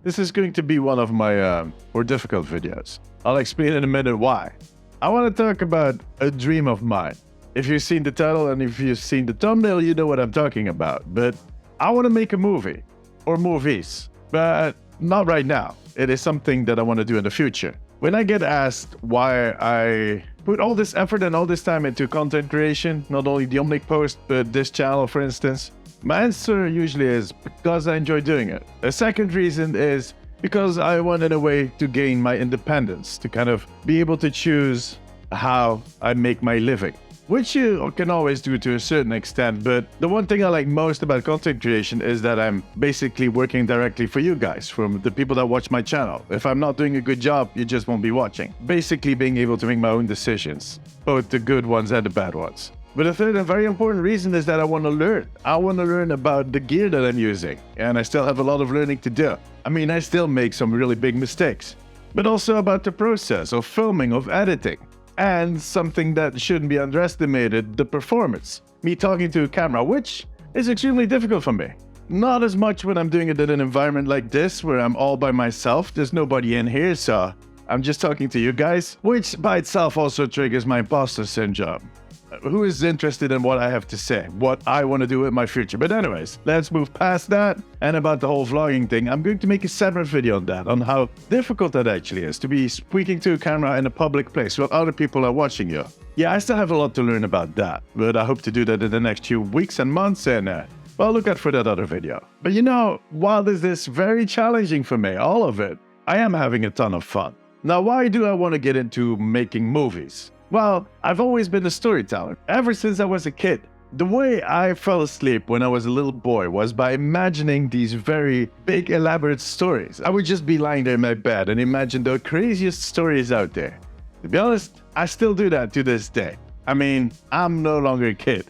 This is going to be one of my more difficult videos. I'll explain in a minute why. I want to talk about a dream of mine. If you've seen the title and if you've seen the thumbnail, you know what I'm talking about. But I want to make a movie or movies, but not right now. It is something that I want to do in the future. When I get asked why I put all this effort and all this time into content creation, not only the Omnic post, but this channel, for instance, my answer usually is because I enjoy doing it. A second reason is because I want, in a way, to gain my independence, to kind of be able to choose how I make my living, which you can always do to a certain extent. But the one thing I like most about content creation is that I'm basically working directly for you guys, from the people that watch my channel. If I'm not doing a good job, you just won't be watching. Basically being able to make my own decisions, both the good ones and the bad ones. But a third and very important reason is that I want to learn. I want to learn about the gear that I'm using, and I still have a lot of learning to do. I mean, I still make some really big mistakes, but also about the process of filming, of editing. And something that shouldn't be underestimated, the performance. Me talking to a camera, which is extremely difficult for me. Not as much when I'm doing it in an environment like this, where I'm all by myself. There's nobody in here, so I'm just talking to you guys, which by itself also triggers my imposter syndrome. Who is interested in what I have to say, what I want to do in my future? But anyways, let's move past that. And about the whole vlogging thing, I'm going to make a separate video on that, on how difficult that actually is to be speaking to a camera in a public place while other people are watching you. Yeah, I still have a lot to learn about that, but I hope to do that in the next few weeks and months, and well, look out for that other video. But you know, while this is very challenging for me, all of it, I am having a ton of fun. Now, why do I want to get into making movies? Well, I've always been a storyteller, ever since I was a kid. The way I fell asleep when I was a little boy was by imagining these very big, elaborate stories. I would just be lying there in my bed and imagine the craziest stories out there. To be honest, I still do that to this day. I mean, I'm no longer a kid,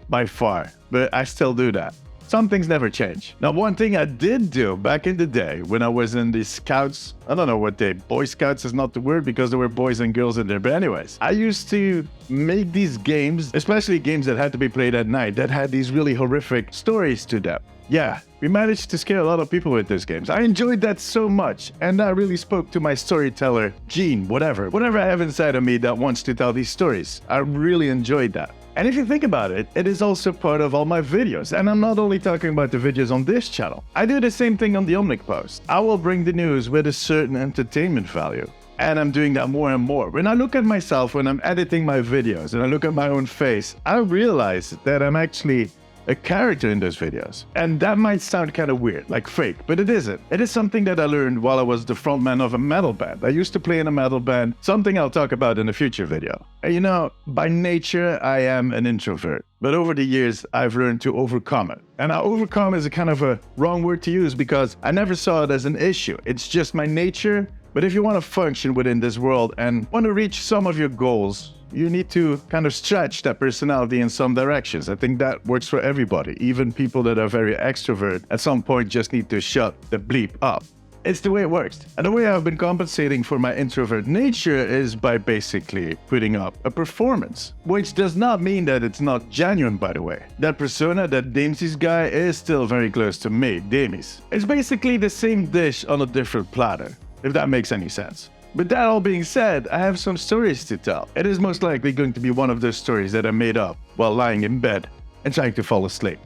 by far, but I still do that. Some things never change. Now, one thing I did do back in the day when I was in the Scouts, I don't know what Boy Scouts is not the word because there were boys and girls in there, but anyways, I used to make these games, especially games that had to be played at night, that had these really horrific stories to them. Yeah, we managed to scare a lot of people with those games. I enjoyed that so much, and that really spoke to my storyteller gene, whatever I have inside of me that wants to tell these stories. I really enjoyed that. And if you think about it, it is also part of all my videos. And I'm not only talking about the videos on this channel. I do the same thing on the Omnic post. I will bring the news with a certain entertainment value. And I'm doing that more and more. When I look at myself, when I'm editing my videos, and I look at my own face, I realize that I'm actually a character in those videos. And that might sound kind of weird, like fake, but it isn't. It is something that I learned while I was the frontman of a metal band. I used to play in a metal band, something I'll talk about in a future video. And you know, by nature, I am an introvert. But over the years, I've learned to overcome it. And now overcome is a kind of a wrong word to use because I never saw it as an issue. It's just my nature. But if you want to function within this world and want to reach some of your goals, you need to kind of stretch that personality in some directions. I think that works for everybody. Even people that are very extrovert at some point just need to shut the bleep up. It's the way it works. And the way I've been compensating for my introvert nature is by basically putting up a performance. Which does not mean that it's not genuine, by the way. That persona, that Damesy's guy, is still very close to me, Damies. It's basically the same dish on a different platter, if that makes any sense. But that all being said, I have some stories to tell. It is most likely going to be one of those stories that I made up while lying in bed and trying to fall asleep.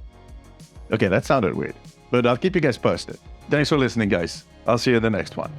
Okay, that sounded weird, but I'll keep you guys posted. Thanks for listening, guys. I'll see you in the next one.